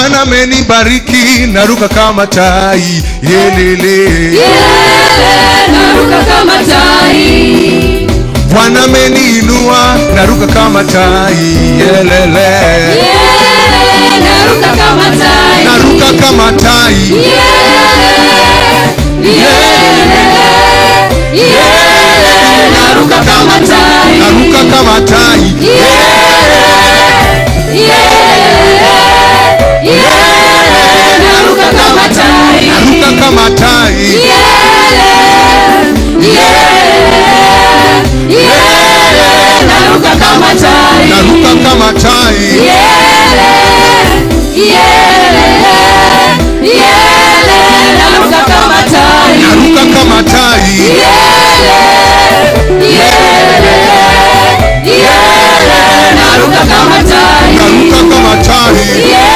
Bwana amenibariki naruka kama tai. Yelele naruka kama tai. Bwana ameniinua naruka kama tai. Yelele naruka kama tai. Naruka kama tai. Naruka kama tai. Naruka kama tai. Naruka kama tai. Naruka kama tai. Naruka kama tai. Naruka kama tai. Naruka kama tai. Naruka kama tai. Naruka kama tai. Naruka kama tai.